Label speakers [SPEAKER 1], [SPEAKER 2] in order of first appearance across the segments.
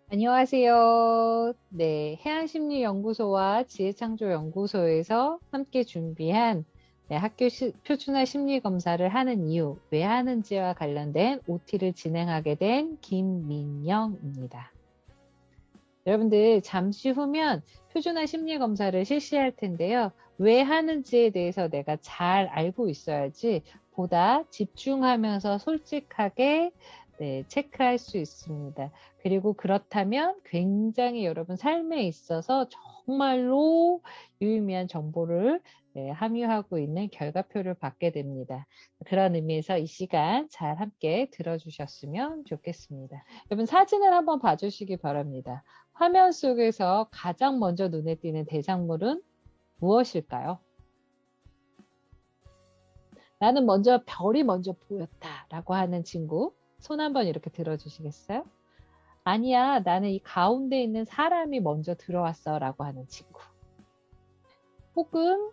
[SPEAKER 1] 안녕하세요. 네, 해안심리연구소와 지혜창조연구소에서 함께 준비한 학교 표준화 심리검사를 하는 이유, 왜 하는지와 관련된 OT를 진행하게 된 김민영입니다. 여러분들 잠시 후면 표준화 심리검사를 실시할 텐데요. 왜 하는지에 대해서 내가 잘 알고 있어야지 보다 집중하면서 솔직하게 체크할 수 있습니다. 그리고 그렇다면 굉장히 여러분 삶에 있어서 정말로 유의미한 정보를 함유하고 있는 결과표를 받게 됩니다. 그런 의미에서 이 시간 잘 함께 들어주셨으면 좋겠습니다. 여러분 사진을 한번 봐주시기 바랍니다. 화면 속에서 가장 먼저 눈에 띄는 대상물은 무엇일까요? 나는 먼저 별이 먼저 보였다라고 하는 친구 손 한번 이렇게 들어주시겠어요? 아니야, 나는 이 가운데 있는 사람이 먼저 들어왔어라고 하는 친구. 혹은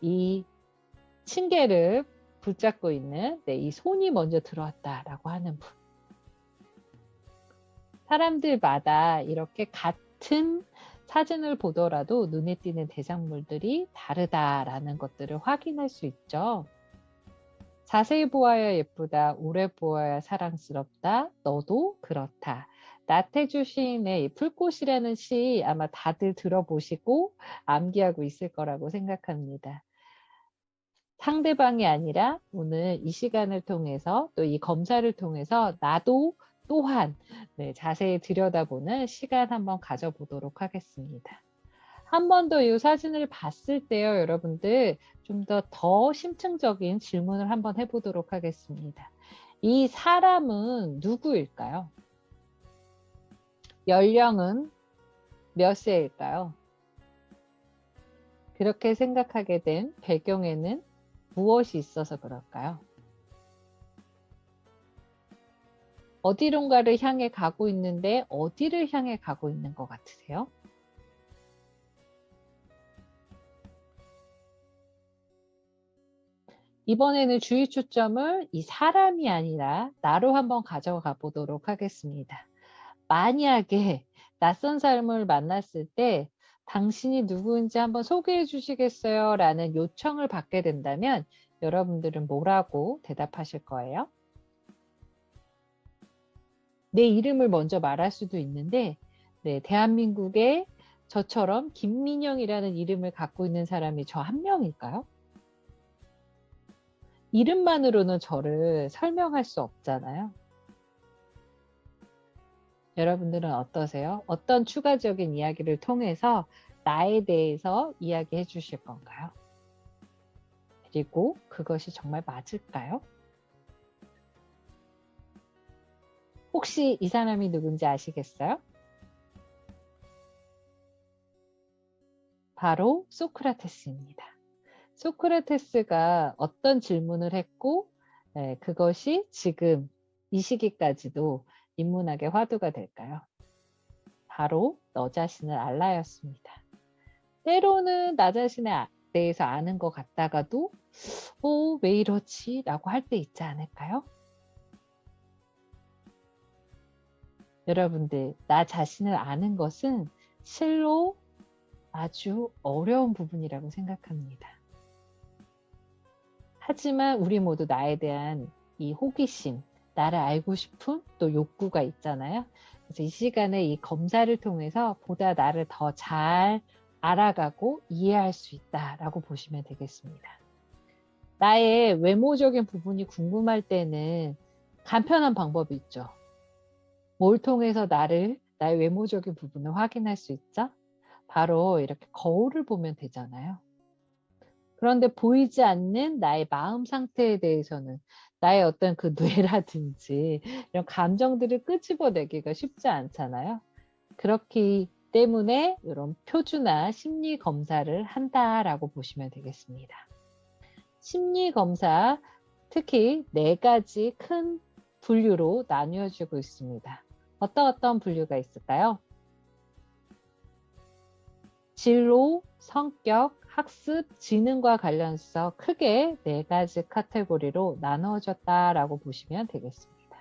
[SPEAKER 1] 이 층계를 붙잡고 있는 이 손이 먼저 들어왔다라고 하는 분. 사람들마다 이렇게 같은 사진을 보더라도 눈에 띄는 대상물들이 다르다라는 것들을 확인할 수 있죠. 자세히 보아야 예쁘다, 오래 보아야 사랑스럽다, 너도 그렇다. 나태주 시인의 풀꽃이라는 시 아마 다들 들어보시고 암기하고 있을 거라고 생각합니다. 상대방이 아니라 오늘 이 시간을 통해서 또 이 검사를 통해서 나도 또한 자세히 들여다보는 시간 한번 가져보도록 하겠습니다. 한 번 더 이 사진을 봤을 때요, 여러분들 좀 더 심층적인 질문을 한번 해보도록 하겠습니다. 이 사람은 누구일까요? 연령은 몇 세일까요? 그렇게 생각하게 된 배경에는 무엇이 있어서 그럴까요? 어디론가를 향해 가고 있는데 어디를 향해 가고 있는 것 같으세요? 이번에는 주의 초점을 이 사람이 아니라 나로 한번 가져가 보도록 하겠습니다. 만약에 낯선 사람을 만났을 때 당신이 누구인지 한번 소개해 주시겠어요? 라는 요청을 받게 된다면 여러분들은 뭐라고 대답하실 거예요? 내 이름을 먼저 말할 수도 있는데 대한민국에 저처럼 김민영이라는 이름을 갖고 있는 사람이 저 한 명일까요? 이름만으로는 저를 설명할 수 없잖아요. 여러분들은 어떠세요? 어떤 추가적인 이야기를 통해서 나에 대해서 이야기해 주실 건가요? 그리고 그것이 정말 맞을까요? 혹시 이 사람이 누군지 아시겠어요? 바로 소크라테스입니다. 소크라테스가 어떤 질문을 했고 그것이 지금 이 시기까지도 인문학의 화두가 될까요? 바로 너 자신을 알라였습니다. 때로는 나 자신에 대해서 아는 것 같다가도 왜 이러지? 라고 할 때 있지 않을까요? 여러분들, 나 자신을 아는 것은 실로 아주 어려운 부분이라고 생각합니다. 하지만 우리 모두 나에 대한 이 호기심, 나를 알고 싶은 또 욕구가 있잖아요. 그래서 이 시간에 이 검사를 통해서 보다 나를 더 잘 알아가고 이해할 수 있다라고 보시면 되겠습니다. 나의 외모적인 부분이 궁금할 때는 간편한 방법이 있죠. 뭘 통해서 나의 외모적인 부분을 확인할 수 있죠? 바로 이렇게 거울을 보면 되잖아요. 그런데 보이지 않는 나의 마음 상태에 대해서는 나의 어떤 그 뇌라든지 이런 감정들을 끄집어내기가 쉽지 않잖아요. 그렇기 때문에 이런 표준화 심리 검사를 한다라고 보시면 되겠습니다. 심리 검사 특히 4가지 큰 분류로 나뉘어지고 있습니다. 어떤 분류가 있을까요? 진로, 성격, 학습, 지능과 관련해서 크게 4가지 카테고리로 나누어졌다라고 보시면 되겠습니다.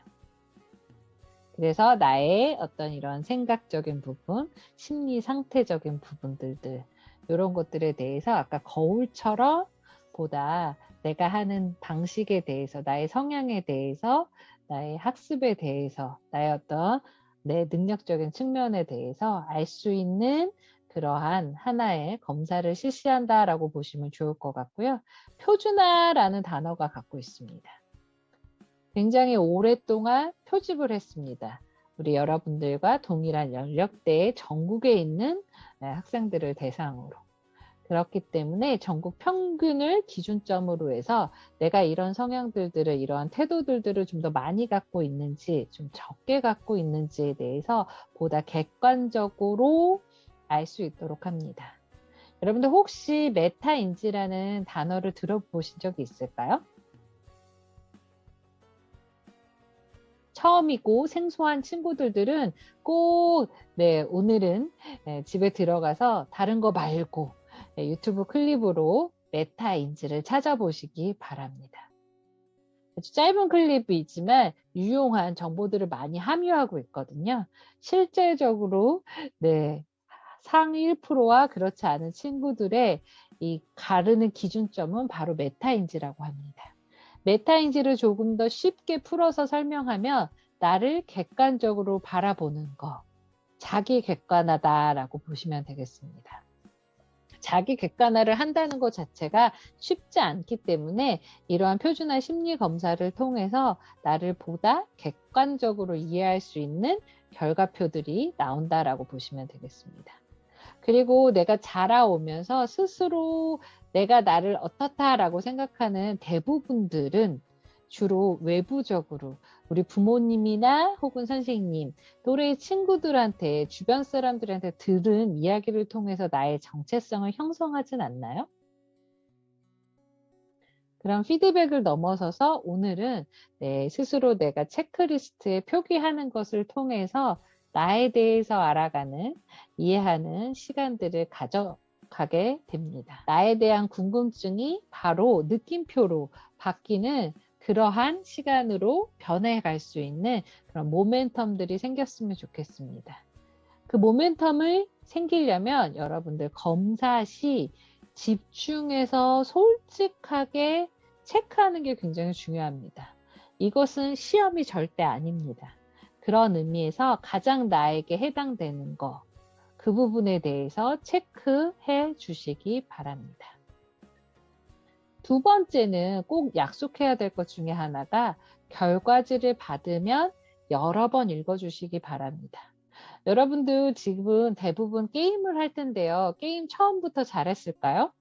[SPEAKER 1] 그래서 나의 어떤 이런 생각적인 부분, 심리 상태적인 부분들들, 이런 것들에 대해서 아까 거울처럼 보다 내가 하는 방식에 대해서, 나의 성향에 대해서, 나의 학습에 대해서, 나의 어떤 내 능력적인 측면에 대해서 알 수 있는 그러한 하나의 검사를 실시한다라고 보시면 좋을 것 같고요. 표준화라는 단어가 갖고 있습니다. 굉장히 오랫동안 표집을 했습니다. 우리 여러분들과 동일한 연령대의 전국에 있는 학생들을 대상으로. 그렇기 때문에 전국 평균을 기준점으로 해서 내가 이런 성향들을, 이러한 태도들을 좀 더 많이 갖고 있는지, 좀 적게 갖고 있는지에 대해서 보다 객관적으로 알 수 있도록 합니다. 여러분들 혹시 메타인지라는 단어를 들어보신 적이 있을까요? 처음이고 생소한 친구들은 꼭 오늘은 집에 들어가서 다른 거 말고 유튜브 클립으로 메타인지를 찾아보시기 바랍니다. 아주 짧은 클립이지만 유용한 정보들을 많이 함유하고 있거든요. 실제적으로 상위 1%와 그렇지 않은 친구들의 이 가르는 기준점은 바로 메타인지라고 합니다. 메타인지를 조금 더 쉽게 풀어서 설명하면 나를 객관적으로 바라보는 거, 자기 객관화다라고 보시면 되겠습니다. 자기 객관화를 한다는 것 자체가 쉽지 않기 때문에 이러한 표준화 심리 검사를 통해서 나를 보다 객관적으로 이해할 수 있는 결과표들이 나온다라고 보시면 되겠습니다. 그리고 내가 자라오면서 스스로 내가 나를 어떻다라고 생각하는 대부분들은 주로 외부적으로 우리 부모님이나 혹은 선생님, 또래 친구들한테, 주변 사람들한테 들은 이야기를 통해서 나의 정체성을 형성하진 않나요? 그런 피드백을 넘어서서 오늘은 스스로 내가 체크리스트에 표기하는 것을 통해서 나에 대해서 알아가는, 이해하는 시간들을 가져가게 됩니다. 나에 대한 궁금증이 바로 느낌표로 바뀌는 그러한 시간으로 변해갈 수 있는 그런 모멘텀들이 생겼으면 좋겠습니다. 그 모멘텀을 생기려면 여러분들 검사 시 집중해서 솔직하게 체크하는 게 굉장히 중요합니다. 이것은 시험이 절대 아닙니다. 그런 의미에서 가장 나에게 해당되는 거, 그 부분에 대해서 체크해 주시기 바랍니다. 두 번째는 꼭 약속해야 될 것 중에 하나가 결과지를 받으면 여러 번 읽어주시기 바랍니다. 여러분들 지금 대부분 게임을 할 텐데요. 게임 처음부터 잘했을까요?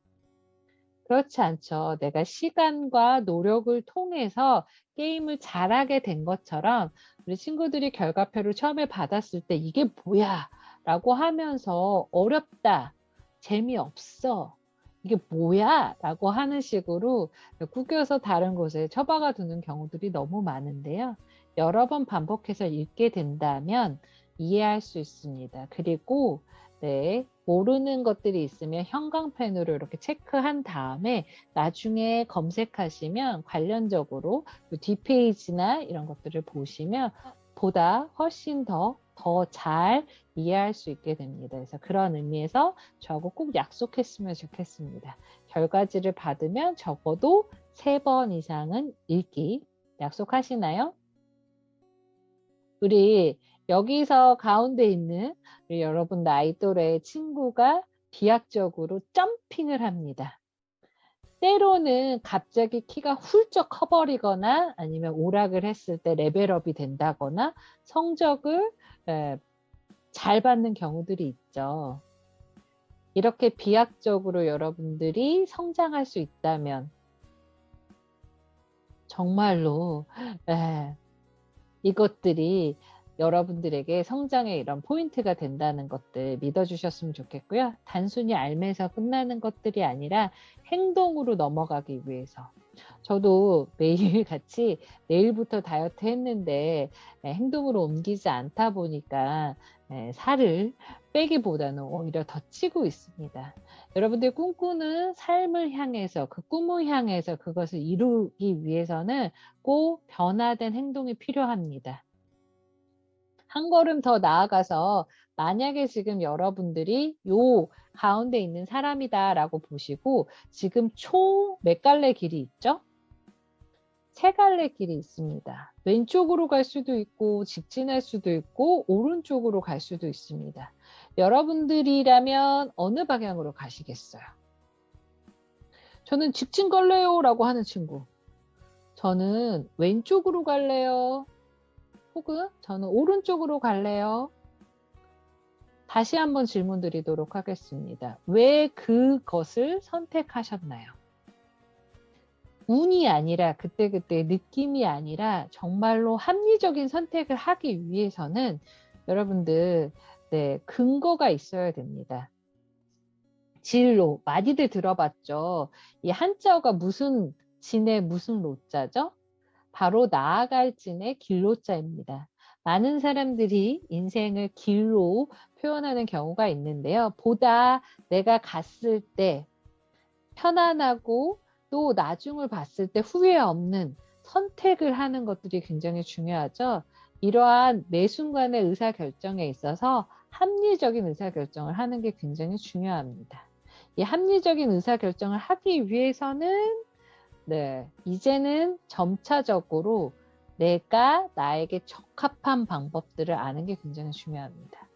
[SPEAKER 1] 그렇지 않죠. 내가 시간과 노력을 통해서 게임을 잘하게 된 것처럼 우리 친구들이 결과표를 처음에 받았을 때 이게 뭐야? 라고 하면서 어렵다, 재미없어, 이게 뭐야? 라고 하는 식으로 구겨서 다른 곳에 처박아 두는 경우들이 너무 많은데요. 여러 번 반복해서 읽게 된다면 이해할 수 있습니다. 그리고 모르는 것들이 있으면 형광펜으로 이렇게 체크한 다음에 나중에 검색하시면 관련적으로 뒷페이지나 이런 것들을 보시면 보다 훨씬 더 잘 이해할 수 있게 됩니다. 그래서 그런 의미에서 저하고 꼭 약속했으면 좋겠습니다. 결과지를 받으면 적어도 3번 이상은 읽기 약속하시나요? 우리 여기서 가운데 있는 우리 여러분 나이 또래의 친구가 비약적으로 점핑을 합니다. 때로는 갑자기 키가 훌쩍 커버리거나 아니면 오락을 했을 때 레벨업이 된다거나 성적을 잘 받는 경우들이 있죠. 이렇게 비약적으로 여러분들이 성장할 수 있다면 정말로 이것들이 여러분들에게 성장의 이런 포인트가 된다는 것들 믿어주셨으면 좋겠고요. 단순히 알면서 끝나는 것들이 아니라 행동으로 넘어가기 위해서. 저도 매일같이 내일부터 다이어트 했는데 행동으로 옮기지 않다 보니까 살을 빼기보다는 오히려 더 찌고 있습니다. 여러분들 꿈꾸는 삶을 향해서 그 꿈을 향해서 그것을 이루기 위해서는 꼭 변화된 행동이 필요합니다. 한 걸음 더 나아가서 만약에 지금 여러분들이 요 가운데 있는 사람이다라고 보시고 지금 총 몇 갈래 길이 있죠? 세 갈래 길이 있습니다. 왼쪽으로 갈 수도 있고 직진할 수도 있고 오른쪽으로 갈 수도 있습니다. 여러분들이라면 어느 방향으로 가시겠어요? 저는 직진 갈래요 라고 하는 친구. 저는 왼쪽으로 갈래요. 혹은 저는 오른쪽으로 갈래요. 다시 한번 질문 드리도록 하겠습니다. 왜 그것을 선택하셨나요? 운이 아니라 그때그때 느낌이 아니라 정말로 합리적인 선택을 하기 위해서는 여러분들 근거가 있어야 됩니다. 진로 많이들 들어봤죠. 이 한자어가 무슨 진의 무슨 로자죠? 바로 나아갈 진의 길로자입니다. 많은 사람들이 인생을 길로 표현하는 경우가 있는데요. 보다 내가 갔을 때 편안하고 또 나중을 봤을 때 후회 없는 선택을 하는 것들이 굉장히 중요하죠. 이러한 매 순간의 의사결정에 있어서 합리적인 의사결정을 하는 게 굉장히 중요합니다. 이 합리적인 의사결정을 하기 위해서는 이제는 점차적으로 내가 나에게 적합한 방법들을 아는 게 굉장히 중요합니다.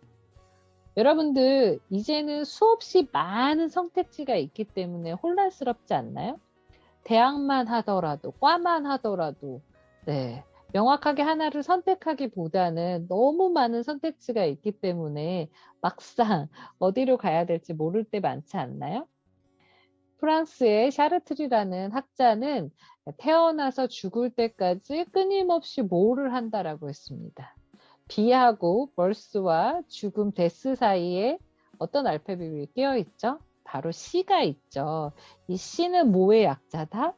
[SPEAKER 1] 여러분들 이제는 수없이 많은 선택지가 있기 때문에 혼란스럽지 않나요? 대학만 하더라도 과만 하더라도 명확하게 하나를 선택하기보다는 너무 많은 선택지가 있기 때문에 막상 어디로 가야 될지 모를 때 많지 않나요? 프랑스의 샤르트리라는 학자는 태어나서 죽을 때까지 끊임없이 뭐를 한다라고 했습니다. 비하고 벌스와 죽음 데스 사이에 어떤 알파벳이 끼어 있죠? 바로 C가 있죠. 이 C는 뭐의 약자다?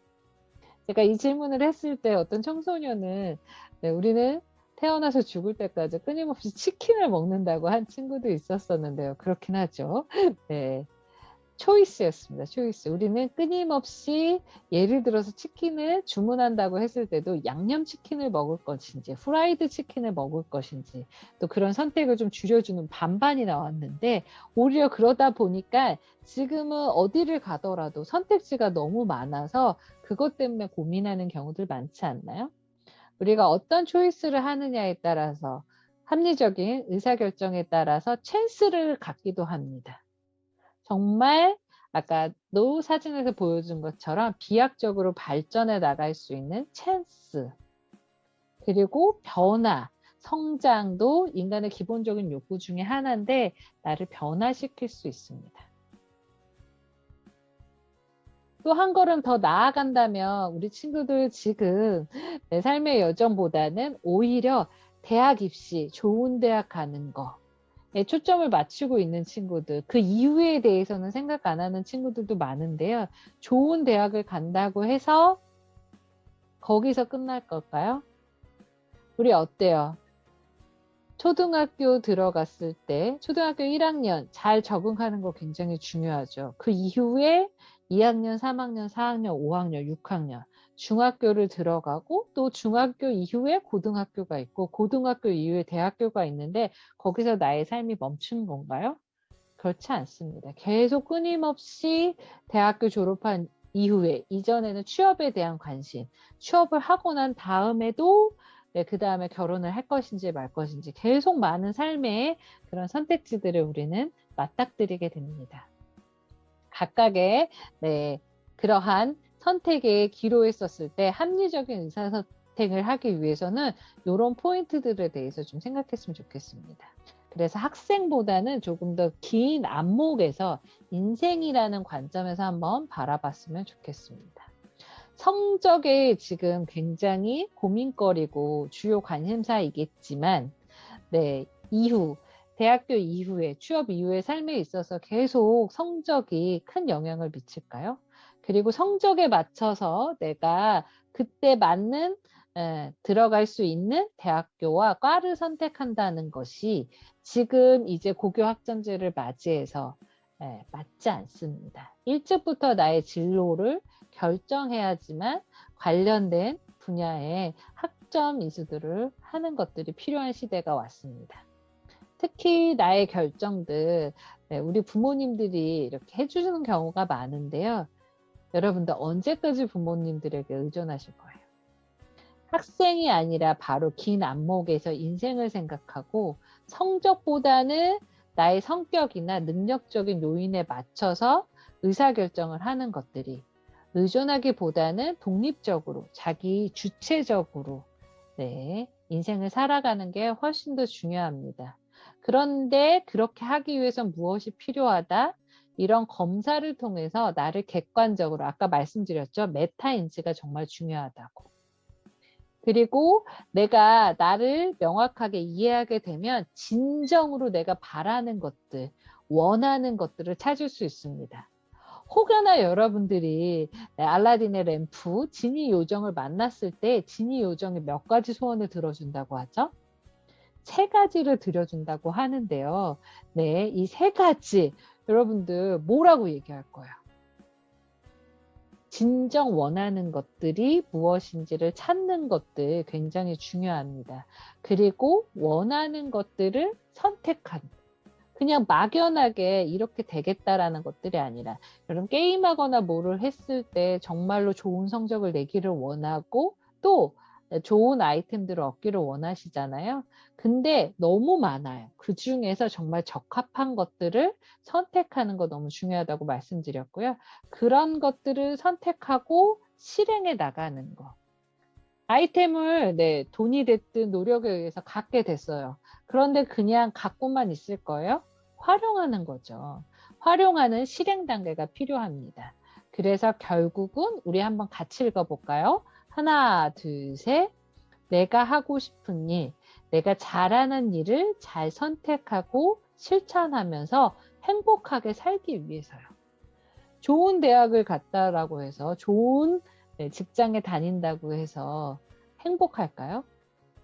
[SPEAKER 1] 제가 이 질문을 했을 때 어떤 청소년은 우리는 태어나서 죽을 때까지 끊임없이 치킨을 먹는다고 한 친구도 있었었는데요. 그렇긴 하죠. 초이스였습니다. 초이스. 우리는 끊임없이 예를 들어서 치킨을 주문한다고 했을 때도 양념치킨을 먹을 것인지 후라이드 치킨을 먹을 것인지 또 그런 선택을 좀 줄여주는 반반이 나왔는데 오히려 그러다 보니까 지금은 어디를 가더라도 선택지가 너무 많아서 그것 때문에 고민하는 경우들 많지 않나요? 우리가 어떤 초이스를 하느냐에 따라서 합리적인 의사결정에 따라서 찬스를 갖기도 합니다. 정말 아까 노 사진에서 보여준 것처럼 비약적으로 발전해 나갈 수 있는 찬스 그리고 변화, 성장도 인간의 기본적인 욕구 중에 하나인데 나를 변화시킬 수 있습니다. 또 한 걸음 더 나아간다면 우리 친구들 지금 내 삶의 여정보다는 오히려 대학 입시, 좋은 대학 가는 거 초점을 맞추고 있는 친구들, 그 이후에 대해서는 생각 안 하는 친구들도 많은데요. 좋은 대학을 간다고 해서 거기서 끝날 걸까요? 우리 어때요? 초등학교 들어갔을 때 초등학교 1학년 잘 적응하는 거 굉장히 중요하죠. 그 이후에 2학년, 3학년, 4학년, 5학년, 6학년 중학교를 들어가고 또 중학교 이후에 고등학교가 있고 고등학교 이후에 대학교가 있는데 거기서 나의 삶이 멈춘 건가요? 그렇지 않습니다. 계속 끊임없이 대학교 졸업한 이후에 이전에는 취업에 대한 관심, 취업을 하고 난 다음에도 그 다음에 결혼을 할 것인지 말 것인지 계속 많은 삶의 그런 선택지들을 우리는 맞닥뜨리게 됩니다. 각각의 그러한 선택의 기로에 썼을 때 합리적인 의사선택을 하기 위해서는 이런 포인트들에 대해서 좀 생각했으면 좋겠습니다. 그래서 학생보다는 조금 더 긴 안목에서 인생이라는 관점에서 한번 바라봤으면 좋겠습니다. 성적에 지금 굉장히 고민거리고 주요 관심사이겠지만 이후 대학교 이후에 취업 이후의 삶에 있어서 계속 성적이 큰 영향을 미칠까요? 그리고 성적에 맞춰서 내가 그때 맞는 들어갈 수 있는 대학교와 과를 선택한다는 것이 지금 이제 고교 학점제를 맞이해서 맞지 않습니다. 일찍부터 나의 진로를 결정해야지만 관련된 분야의 학점 이수들을 하는 것들이 필요한 시대가 왔습니다. 특히 나의 결정들, 네, 우리 부모님들이 이렇게 해주는 경우가 많은데요. 여러분들 언제까지 부모님들에게 의존하실 거예요? 학생이 아니라 바로 긴 안목에서 인생을 생각하고 성적보다는 나의 성격이나 능력적인 요인에 맞춰서 의사결정을 하는 것들이 의존하기보다는 독립적으로 자기 주체적으로 네, 인생을 살아가는 게 훨씬 더 중요합니다. 그런데 그렇게 하기 위해선 무엇이 필요하다? 이런 검사를 통해서 나를 객관적으로 아까 말씀드렸죠. 메타인지가 정말 중요하다고. 그리고 내가 나를 명확하게 이해하게 되면 진정으로 내가 바라는 것들, 원하는 것들을 찾을 수 있습니다. 혹여나 여러분들이 알라딘의 램프, 지니 요정을 만났을 때 지니 요정이 몇 가지 소원을 들어준다고 하죠? 3가지를 들어준다고 하는데요. 네, 이 3가지 여러분들 뭐라고 얘기할 거예요? 진정 원하는 것들이 무엇인지를 찾는 것들 굉장히 중요합니다. 그리고 원하는 것들을 선택한 그냥 막연하게 이렇게 되겠다라는 것들이 아니라 여러분 게임하거나 뭐를 했을 때 정말로 좋은 성적을 내기를 원하고 또 좋은 아이템들을 얻기를 원하시잖아요. 근데 너무 많아요. 그중에서 정말 적합한 것들을 선택하는 거 너무 중요하다고 말씀드렸고요. 그런 것들을 선택하고 실행해 나가는 거. 아이템을 네, 돈이 됐든 노력에 의해서 갖게 됐어요. 그런데 그냥 갖고만 있을 거예요? 활용하는 거죠. 활용하는 실행 단계가 필요합니다. 그래서 결국은 우리 한번 같이 읽어볼까요? 하나, 둘, 셋. 내가 하고 싶은 일, 내가 잘하는 일을 잘 선택하고 실천하면서 행복하게 살기 위해서요. 좋은 대학을 갔다라고 해서 좋은 직장에 다닌다고 해서 행복할까요?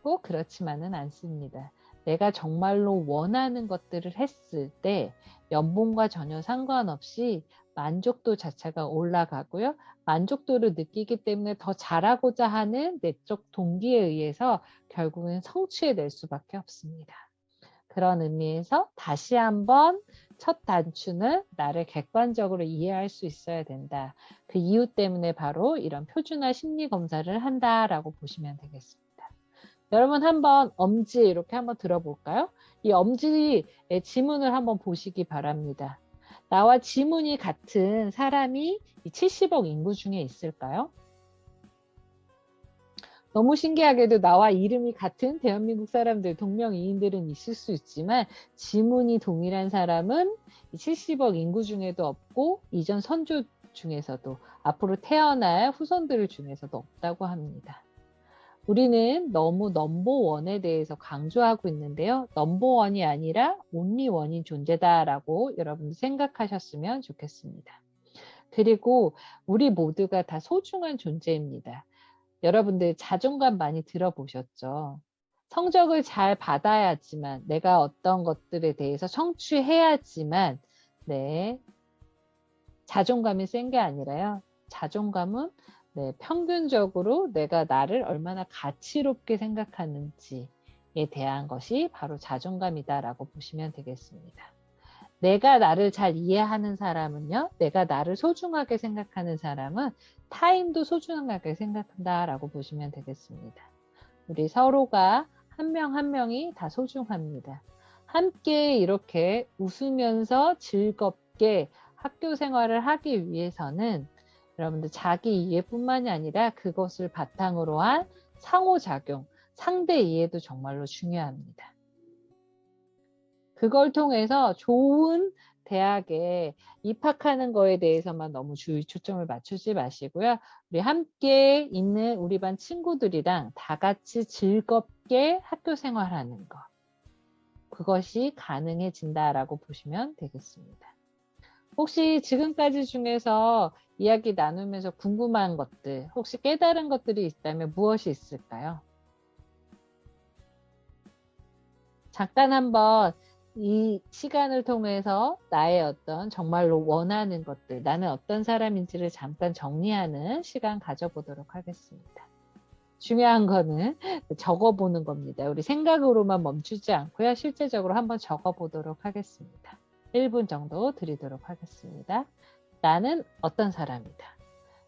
[SPEAKER 1] 꼭 그렇지만은 않습니다. 내가 정말로 원하는 것들을 했을 때 연봉과 전혀 상관없이 만족도 자체가 올라가고요. 만족도를 느끼기 때문에 더 잘하고자 하는 내적 동기에 의해서 결국은 성취해낼 수밖에 없습니다. 그런 의미에서 다시 한번 첫 단추는 나를 객관적으로 이해할 수 있어야 된다. 그 이유 때문에 바로 이런 표준화 심리 검사를 한다라고 보시면 되겠습니다. 여러분 한번 엄지 이렇게 한번 들어볼까요? 이 엄지의 지문을 한번 보시기 바랍니다. 나와 지문이 같은 사람이 70억 인구 중에 있을까요? 너무 신기하게도 나와 이름이 같은 대한민국 사람들, 동명이인들은 있을 수 있지만 지문이 동일한 사람은 70억 인구 중에도 없고 이전 선조 중에서도 앞으로 태어날 후손들 중에서도 없다고 합니다. 우리는 너무 넘버원에 대해서 강조하고 있는데요. 넘버원이 아니라 온리원인 존재다라고 여러분들 생각하셨으면 좋겠습니다. 그리고 우리 모두가 다 소중한 존재입니다. 여러분들 자존감 많이 들어보셨죠? 성적을 잘 받아야지만 내가 어떤 것들에 대해서 성취해야지만 네, 자존감이 센 게 아니라요. 자존감은 네, 평균적으로 내가 나를 얼마나 가치롭게 생각하는지에 대한 것이 바로 자존감이다라고 보시면 되겠습니다. 내가 나를 잘 이해하는 사람은요. 내가 나를 소중하게 생각하는 사람은 타인도 소중하게 생각한다라고 보시면 되겠습니다. 우리 서로가 한 명 한 명이 다 소중합니다. 함께 이렇게 웃으면서 즐겁게 학교 생활을 하기 위해서는 여러분들 자기 이해뿐만이 아니라 그것을 바탕으로 한 상호작용, 상대 이해도 정말로 중요합니다. 그걸 통해서 좋은 대학에 입학하는 거에 대해서만 너무 초점을 맞추지 마시고요. 우리 함께 있는 우리 반 친구들이랑 다 같이 즐겁게 학교 생활하는 것. 그것이 가능해진다라고 보시면 되겠습니다. 혹시 지금까지 중에서 이야기 나누면서 궁금한 것들, 혹시 깨달은 것들이 있다면 무엇이 있을까요? 잠깐 한번 이 시간을 통해서 나의 어떤 정말로 원하는 것들, 나는 어떤 사람인지를 잠깐 정리하는 시간 가져보도록 하겠습니다. 중요한 거는 적어보는 겁니다. 우리 생각으로만 멈추지 않고요. 실제적으로 한번 적어보도록 하겠습니다. 1분 정도 드리도록 하겠습니다. 나는 어떤 사람이다.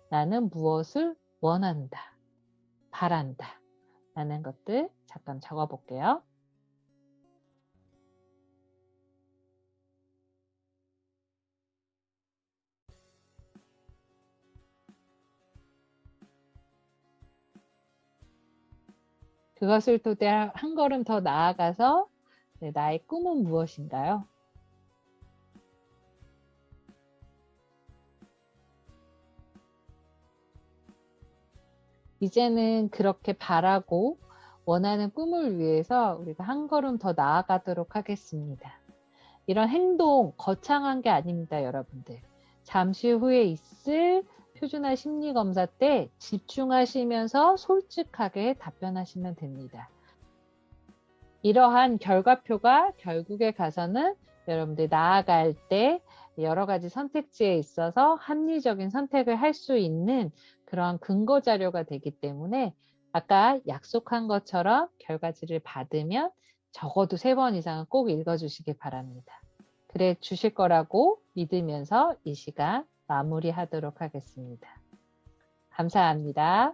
[SPEAKER 1] 나는 무엇을 원한다. 바란다. 라는 것들 잠깐 적어볼게요. 그것을 토대 한 걸음 더 나아가서 나의 꿈은 무엇인가요? 이제는 그렇게 바라고 원하는 꿈을 위해서 우리가 한 걸음 더 나아가도록 하겠습니다. 이런 행동 거창한 게 아닙니다, 여러분들. 잠시 후에 있을 표준화 심리검사 때 집중하시면서 솔직하게 답변하시면 됩니다. 이러한 결과표가 결국에 가서는 여러분들 나아갈 때 여러 가지 선택지에 있어서 합리적인 선택을 할 수 있는 그런 근거 자료가 되기 때문에 아까 약속한 것처럼 결과지를 받으면 적어도 3번 이상은 꼭 읽어주시기 바랍니다. 그래 주실 거라고 믿으면서 이 시간 마무리하도록 하겠습니다. 감사합니다.